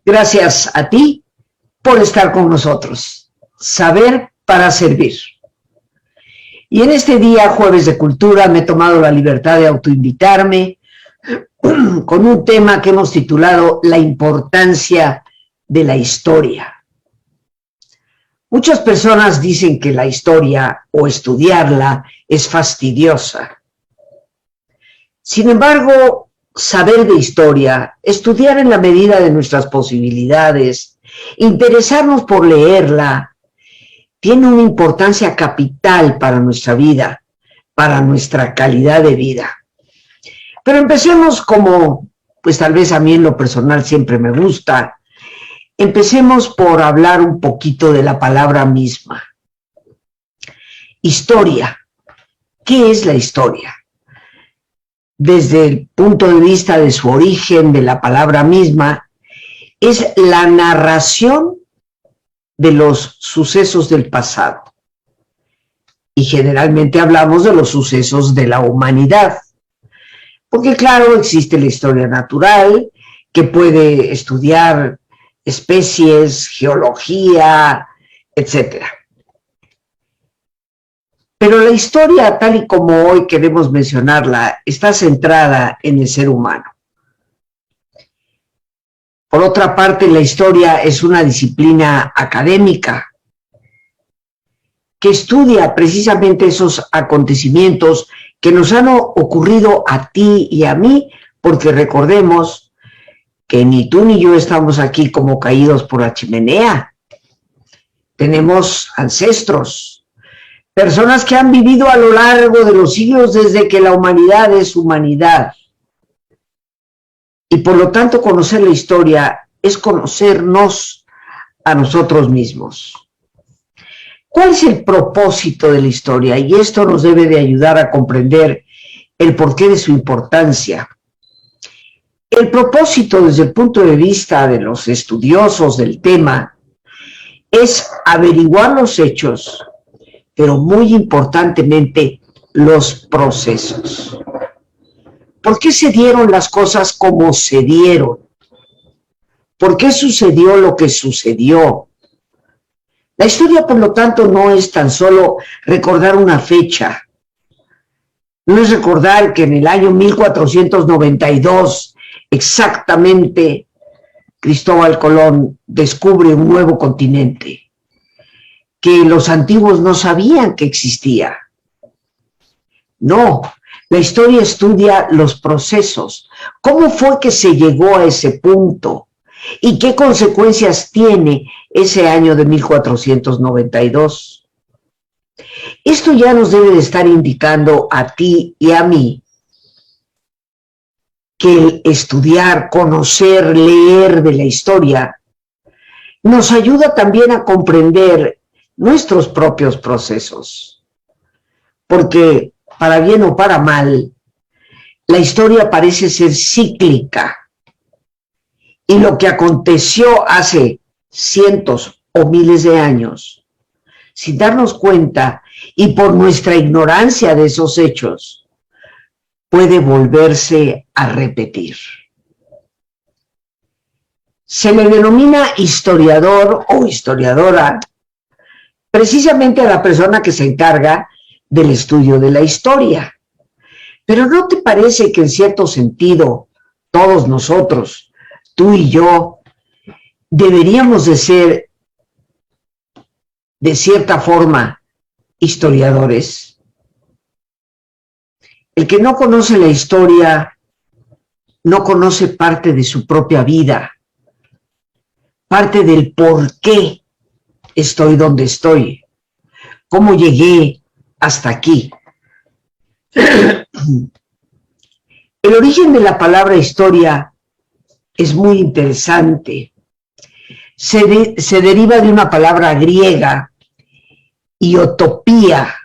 Gracias a ti por estar con nosotros. Saber para servir. Y en este día, Jueves de Cultura, me he tomado la libertad de autoinvitarme con un tema que hemos titulado La importancia de la historia. Muchas personas dicen que la historia o estudiarla es fastidiosa. Sin embargo, saber de historia, estudiar en la medida de nuestras posibilidades, interesarnos por leerla, tiene una importancia capital para nuestra vida, para nuestra calidad de vida. Pero empecemos como, pues tal vez a mí en lo personal siempre me gusta, empecemos por hablar un poquito de la palabra misma. Historia. ¿Qué es la historia? Desde el punto de vista de su origen, de la palabra misma, es la narración de los sucesos del pasado. Y generalmente hablamos de los sucesos de la humanidad. Porque claro, existe la historia natural, que puede estudiar especies, geología, etc. Pero la historia, tal y como hoy queremos mencionarla, está centrada en el ser humano. Por otra parte, la historia es una disciplina académica que estudia precisamente esos acontecimientos que nos han ocurrido a ti y a mí, porque recordemos que ni tú ni yo estamos aquí como caídos por la chimenea. Tenemos ancestros, personas que han vivido a lo largo de los siglos desde que la humanidad es humanidad. Y por lo tanto, conocer la historia es conocernos a nosotros mismos. ¿Cuál es el propósito de la historia? Y esto nos debe de ayudar a comprender el porqué de su importancia. El propósito, desde el punto de vista de los estudiosos del tema, es averiguar los hechos, pero muy importantemente los procesos. ¿Por qué se dieron las cosas como se dieron? ¿Por qué sucedió lo que sucedió? La historia, por lo tanto, no es tan solo recordar una fecha. No es recordar que en el año 1492, exactamente, Cristóbal Colón descubre un nuevo continente que los antiguos no sabían que existía. No. La historia estudia los procesos. ¿Cómo fue que se llegó a ese punto? ¿Y qué consecuencias tiene ese año de 1492? Esto ya nos debe de estar indicando a ti y a mí que el estudiar, conocer, leer de la historia nos ayuda también a comprender nuestros propios procesos. Porque para bien o para mal, la historia parece ser cíclica. Y lo que aconteció hace cientos o miles de años, sin darnos cuenta y por nuestra ignorancia de esos hechos, puede volverse a repetir. Se le denomina historiador o historiadora precisamente a la persona que se encarga del estudio de la historia. Pero ¿no te parece que en cierto sentido todos nosotros, tú y yo, deberíamos de ser de cierta forma historiadores? El que no conoce la historia no conoce parte de su propia vida, parte del por qué estoy donde estoy, cómo llegué hasta aquí. El origen de la palabra historia es muy interesante. Se deriva de una palabra griega, iotopía,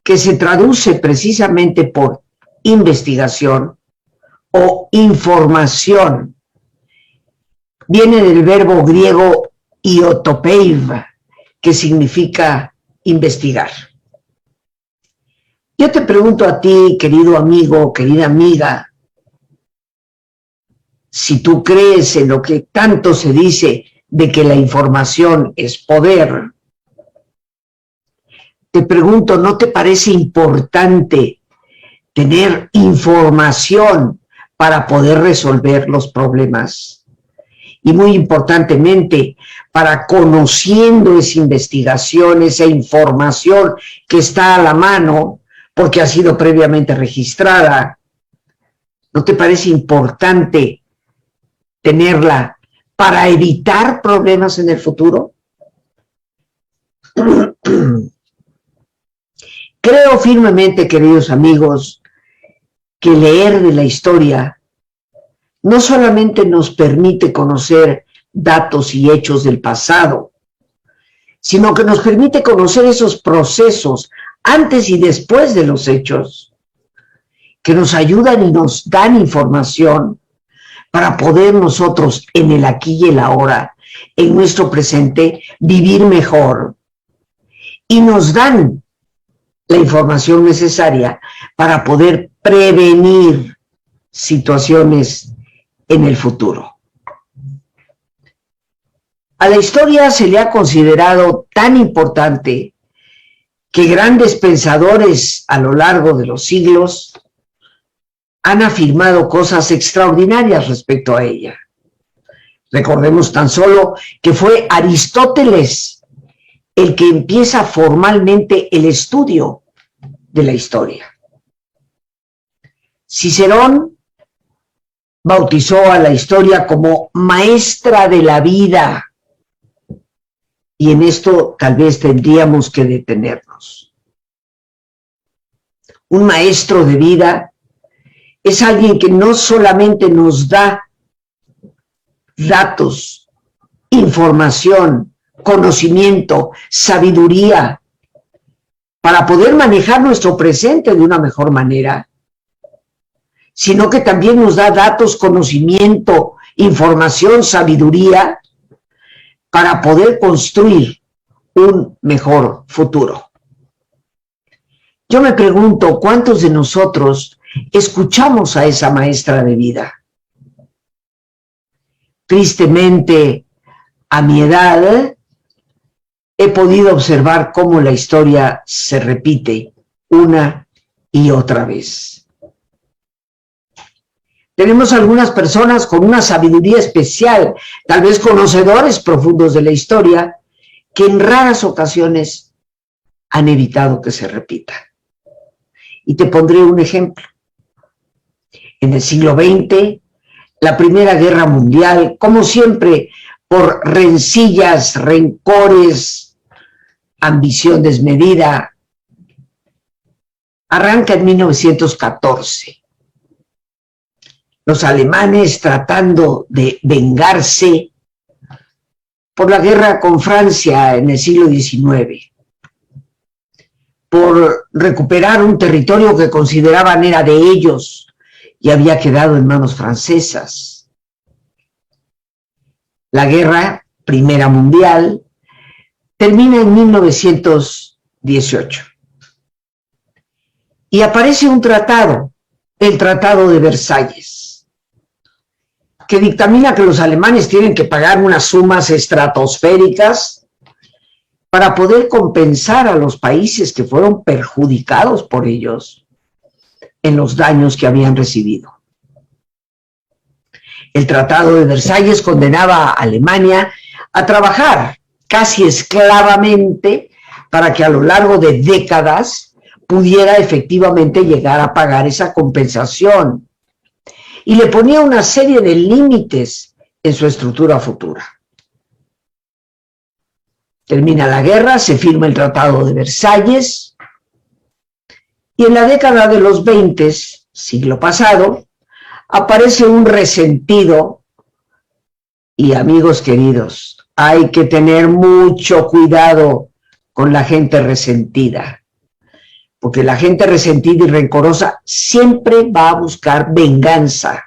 que se traduce precisamente por investigación o información. Viene del verbo griego iotopeiv, que significa investigar. Yo te pregunto a ti, querido amigo, querida amiga, si tú crees en lo que tanto se dice de que la información es poder, te pregunto, ¿no te parece importante tener información para poder resolver los problemas? Y muy importantemente, para conociendo esa investigación, esa información que está a la mano, porque ha sido previamente registrada, ¿no te parece importante tenerla para evitar problemas en el futuro? Creo firmemente, queridos amigos, que leer de la historia no solamente nos permite conocer datos y hechos del pasado, sino que nos permite conocer esos procesos antes y después de los hechos, que nos ayudan y nos dan información para poder nosotros en el aquí y el ahora, en nuestro presente, vivir mejor. Y nos dan la información necesaria para poder prevenir situaciones en el futuro. A la historia se le ha considerado tan importante que grandes pensadores a lo largo de los siglos han afirmado cosas extraordinarias respecto a ella. Recordemos tan solo que fue Aristóteles el que empieza formalmente el estudio de la historia. Cicerón bautizó a la historia como maestra de la vida, y en esto tal vez tendríamos que detenernos. Un maestro de vida es alguien que no solamente nos da datos, información, conocimiento, sabiduría, para poder manejar nuestro presente de una mejor manera, sino que también nos da datos, conocimiento, información, sabiduría, para poder construir un mejor futuro. Yo me pregunto, ¿cuántos de nosotros escuchamos a esa maestra de vida? Tristemente, a mi edad, he podido observar cómo la historia se repite una y otra vez. Tenemos algunas personas con una sabiduría especial, tal vez conocedores profundos de la historia, que en raras ocasiones han evitado que se repita. Y te pondré un ejemplo. En el siglo XX, la Primera Guerra Mundial, como siempre, por rencillas, rencores, ambición desmedida, arranca en 1914. Los alemanes tratando de vengarse por la guerra con Francia en el siglo XIX, por recuperar un territorio que consideraban era de ellos y había quedado en manos francesas. La guerra, Primera Mundial, termina en 1918 y aparece un tratado, el Tratado de Versalles, que dictamina que los alemanes tienen que pagar unas sumas estratosféricas para poder compensar a los países que fueron perjudicados por ellos en los daños que habían recibido. El Tratado de Versalles condenaba a Alemania a trabajar casi esclavamente para que a lo largo de décadas pudiera efectivamente llegar a pagar esa compensación. Y le ponía una serie de límites en su estructura futura. Termina la guerra, se firma el Tratado de Versalles, y en la década de los 20, siglo pasado, aparece un resentido, y amigos queridos, hay que tener mucho cuidado con la gente resentida, porque la gente resentida y rencorosa siempre va a buscar venganza,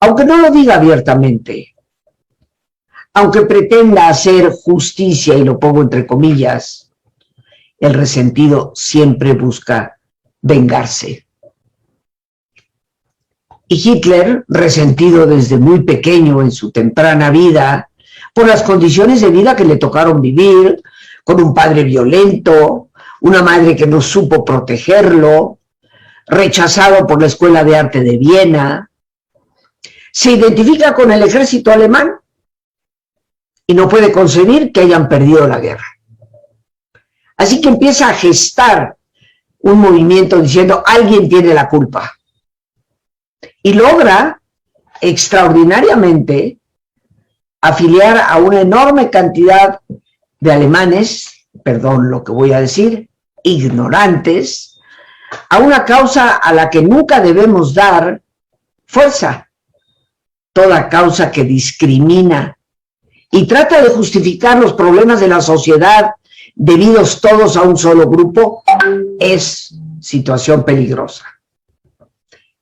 aunque no lo diga abiertamente, aunque pretenda hacer justicia, y lo pongo entre comillas, el resentido siempre busca vengarse. Y Hitler, resentido desde muy pequeño en su temprana vida, por las condiciones de vida que le tocaron vivir, con un padre violento, una madre que no supo protegerlo, rechazado por la Escuela de Arte de Viena, se identifica con el ejército alemán y no puede concebir que hayan perdido la guerra. Así que empieza a gestar un movimiento diciendo, alguien tiene la culpa. Y logra extraordinariamente afiliar a una enorme cantidad de alemanes, perdón lo que voy a decir, ignorantes, a una causa a la que nunca debemos dar fuerza. Toda causa que discrimina y trata de justificar los problemas de la sociedad debidos todos a un solo grupo es situación peligrosa.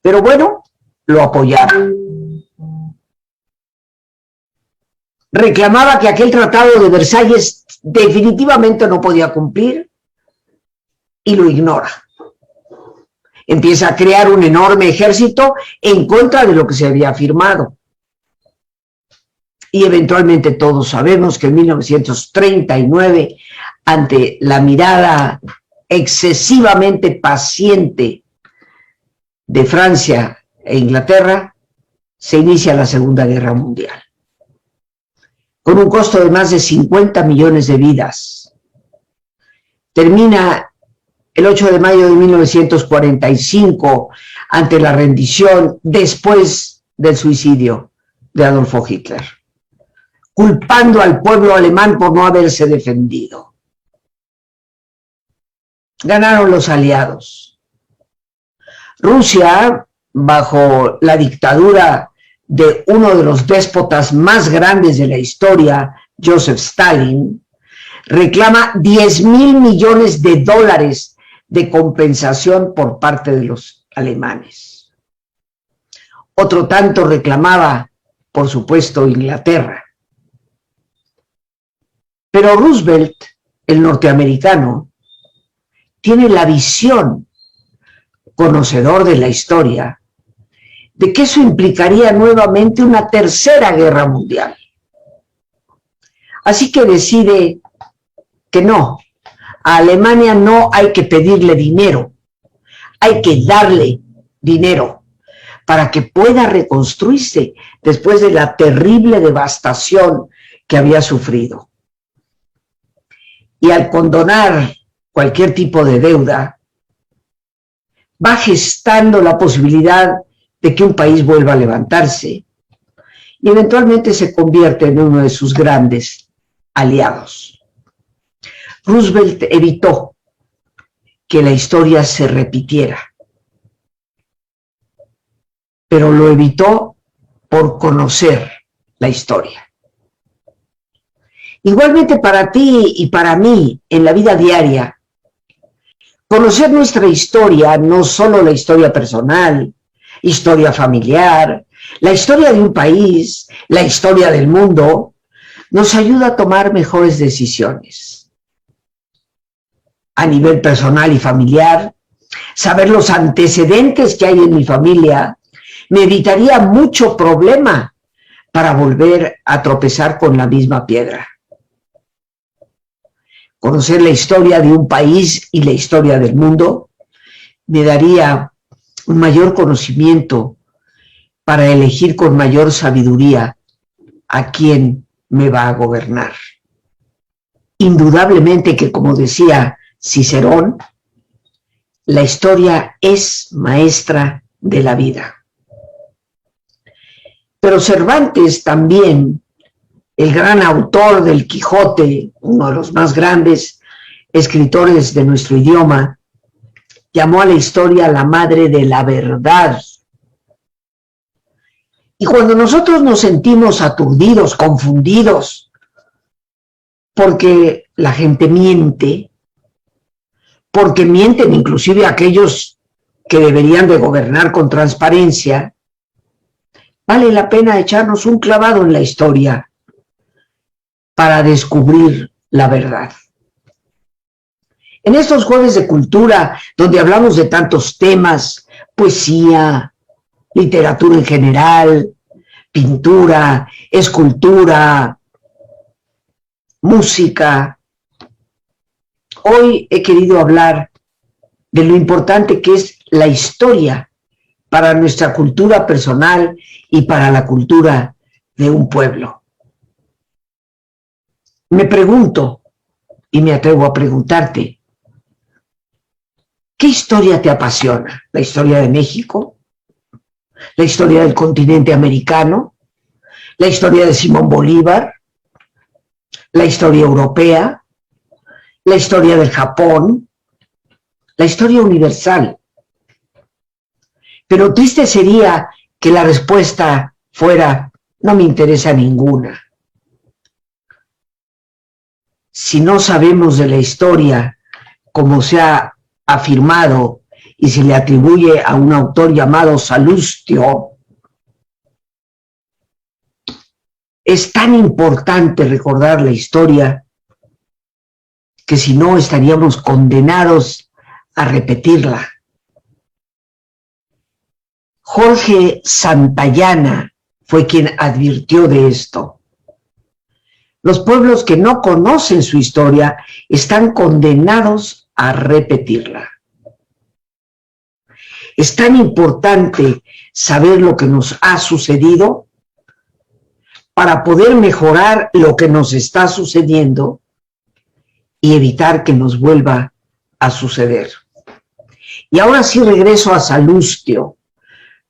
Pero bueno, lo apoyaron. Reclamaba que aquel tratado de Versalles definitivamente no podía cumplir y lo ignora. Empieza a crear un enorme ejército en contra de lo que se había firmado. Y eventualmente todos sabemos que en 1939, ante la mirada excesivamente paciente de Francia e Inglaterra, se inicia la Segunda Guerra Mundial, con un costo de más de 50 millones de vidas. Termina el 8 de mayo de 1945 ante la rendición después del suicidio de Adolfo Hitler, culpando al pueblo alemán por no haberse defendido. Ganaron los aliados. Rusia, bajo la dictadura de uno de los déspotas más grandes de la historia, Joseph Stalin, reclama 10,000 millones de dólares de compensación por parte de los alemanes. Otro tanto reclamaba, por supuesto, Inglaterra. Pero Roosevelt, el norteamericano, tiene la visión, conocedor de la historia, de que eso implicaría nuevamente una tercera guerra mundial. Así que decide que no, a Alemania no hay que pedirle dinero, hay que darle dinero para que pueda reconstruirse después de la terrible devastación que había sufrido. Y al condonar cualquier tipo de deuda, va gestando la posibilidad de que un país vuelva a levantarse y eventualmente se convierte en uno de sus grandes aliados. Roosevelt evitó que la historia se repitiera, pero lo evitó por conocer la historia. Igualmente para ti y para mí en la vida diaria, conocer nuestra historia, no solo la historia personal, historia familiar, la historia de un país, la historia del mundo, nos ayuda a tomar mejores decisiones. A nivel personal y familiar, saber los antecedentes que hay en mi familia me evitaría mucho problema para volver a tropezar con la misma piedra. Conocer la historia de un país y la historia del mundo me daría un mayor conocimiento para elegir con mayor sabiduría a quién me va a gobernar. Indudablemente que, como decía Cicerón, la historia es maestra de la vida. Pero Cervantes también, el gran autor del Quijote, uno de los más grandes escritores de nuestro idioma, llamó a la historia la madre de la verdad. Y cuando nosotros nos sentimos aturdidos, confundidos, porque la gente miente, porque mienten inclusive aquellos que deberían de gobernar con transparencia, vale la pena echarnos un clavado en la historia para descubrir la verdad. En estos jueves de cultura, donde hablamos de tantos temas, poesía, literatura en general, pintura, escultura, música. Hoy he querido hablar de lo importante que es la historia para nuestra cultura personal y para la cultura de un pueblo. Me pregunto, y me atrevo a preguntarte, ¿qué historia te apasiona? ¿La historia de México? ¿La historia del continente americano? ¿La historia de Simón Bolívar? ¿La historia europea? ¿La historia del Japón? ¿La historia universal? Pero triste sería que la respuesta fuera, no me interesa ninguna. Si no sabemos de la historia, como se ha afirmado y se le atribuye a un autor llamado Salustio, es tan importante recordar la historia que si no estaríamos condenados a repetirla. Jorge Santayana fue quien advirtió de esto. Los pueblos que no conocen su historia están condenados a repetirla. Es tan importante saber lo que nos ha sucedido para poder mejorar lo que nos está sucediendo y evitar que nos vuelva a suceder. Y ahora sí regreso a Salustio,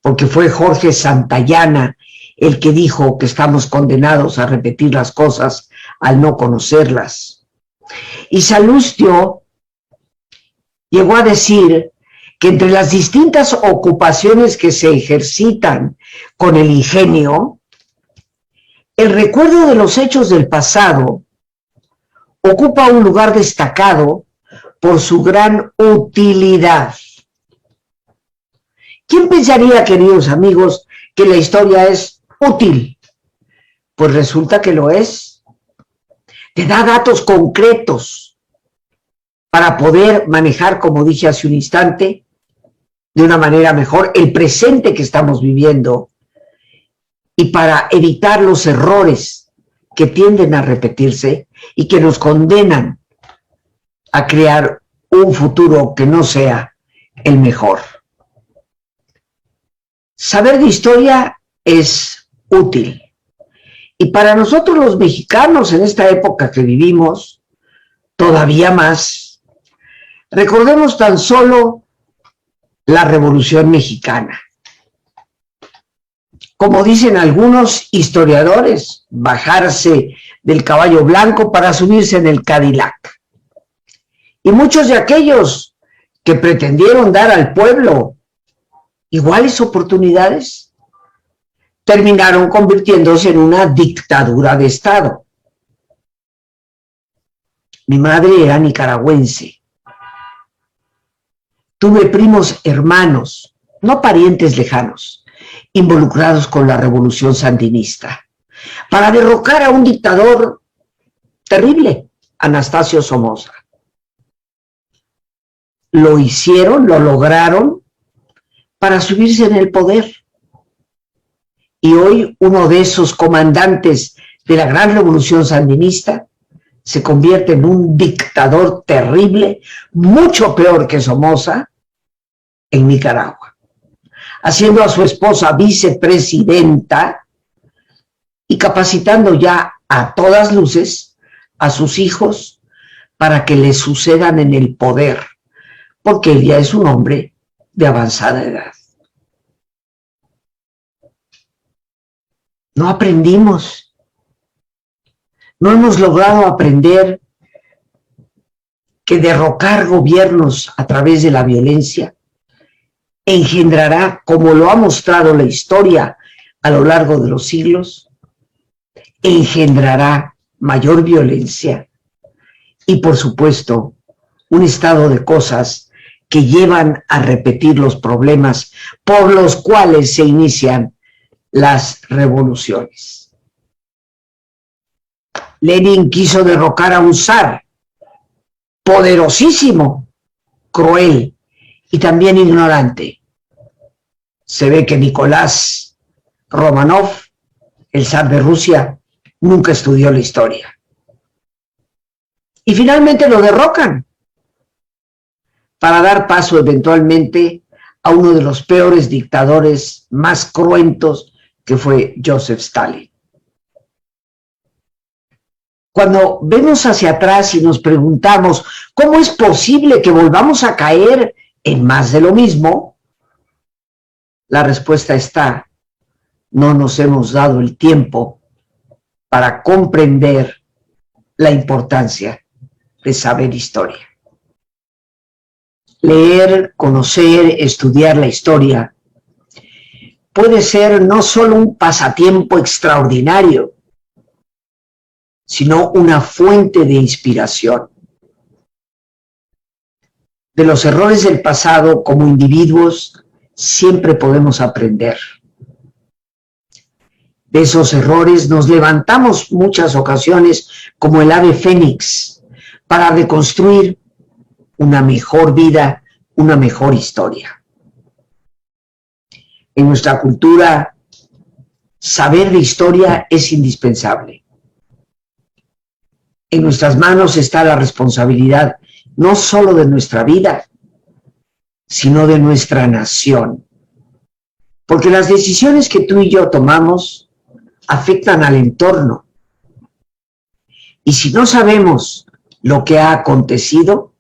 porque fue Jorge Santayana el que dijo que estamos condenados a repetir las cosas al no conocerlas. Y Salustio llegó a decir que entre las distintas ocupaciones que se ejercitan con el ingenio, el recuerdo de los hechos del pasado ocupa un lugar destacado por su gran utilidad. ¿Quién pensaría, queridos amigos, que la historia es útil? Pues resulta que lo es. Te da datos concretos para poder manejar, como dije hace un instante, de una manera mejor el presente que estamos viviendo y para evitar los errores que tienden a repetirse y que nos condenan a crear un futuro que no sea el mejor. Saber de historia es útil. Y para nosotros los mexicanos en esta época que vivimos, todavía más. Recordemos tan solo la Revolución Mexicana. Como dicen algunos historiadores, bajarse del caballo blanco para subirse en el Cadillac. Y muchos de aquellos que pretendieron dar al pueblo iguales oportunidades, terminaron convirtiéndose en una dictadura de Estado. Mi madre era nicaragüense. Tuve primos hermanos, no parientes lejanos, involucrados con la revolución sandinista, para derrocar a un dictador terrible, Anastasio Somoza. Lo hicieron, lo lograron, para subirse en el poder. Y hoy uno de esos comandantes de la gran revolución sandinista se convierte en un dictador terrible, mucho peor que Somoza, en Nicaragua, haciendo a su esposa vicepresidenta y capacitando ya a todas luces a sus hijos para que le sucedan en el poder, porque él ya es un hombre de avanzada edad. No aprendimos, no hemos logrado aprender que derrocar gobiernos a través de la violencia engendrará, como lo ha mostrado la historia a lo largo de los siglos, engendrará mayor violencia y, por supuesto, un estado de cosas que llevan a repetir los problemas por los cuales se inician las revoluciones. Lenin quiso derrocar a un zar poderosísimo, cruel y también ignorante. Se ve que Nicolás Romanov, el zar de Rusia, nunca estudió la historia. Y finalmente lo derrocan para dar paso eventualmente a uno de los peores dictadores más cruentos, que fue Joseph Stalin. Cuando vemos hacia atrás y nos preguntamos cómo es posible que volvamos a caer en más de lo mismo, la respuesta está: no nos hemos dado el tiempo para comprender la importancia de saber historia. Leer, conocer, estudiar la historia puede ser no solo un pasatiempo extraordinario, sino una fuente de inspiración. De los errores del pasado, como individuos, siempre podemos aprender. De esos errores nos levantamos muchas ocasiones como el ave fénix para reconstruir una mejor vida, una mejor historia. En nuestra cultura, saber de historia es indispensable. En nuestras manos está la responsabilidad no solo de nuestra vida, sino de nuestra nación. Porque las decisiones que tú y yo tomamos afectan al entorno. Y si no sabemos lo que ha acontecido,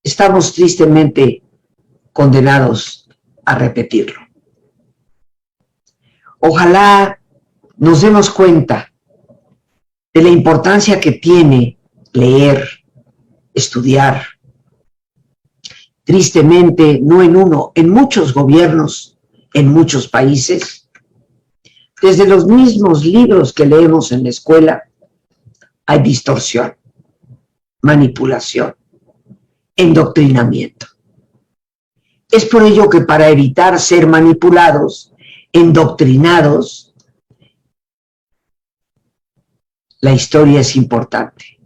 estamos tristemente condenados a repetirlo. Ojalá nos demos cuenta de la importancia que tiene leer, estudiar. Tristemente, no en uno, en muchos gobiernos, en muchos países, desde los mismos libros que leemos en la escuela, hay distorsión, manipulación, endoctrinamiento. Es por ello que para evitar ser manipulados, endoctrinados, la historia es importante.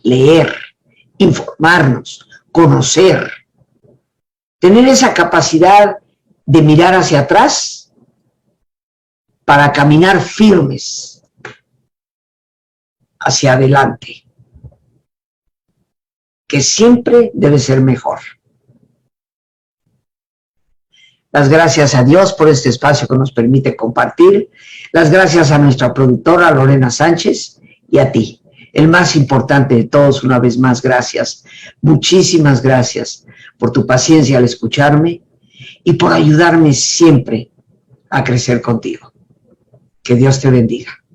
Leer, informarnos, conocer, tener esa capacidad de mirar hacia atrás para caminar firmes hacia adelante, que siempre debe ser mejor. Las gracias a Dios por este espacio que nos permite compartir. Las gracias a nuestra productora Lorena Sánchez y a ti, el más importante de todos, una vez más, gracias. Muchísimas gracias por tu paciencia al escucharme y por ayudarme siempre a crecer contigo. Que Dios te bendiga.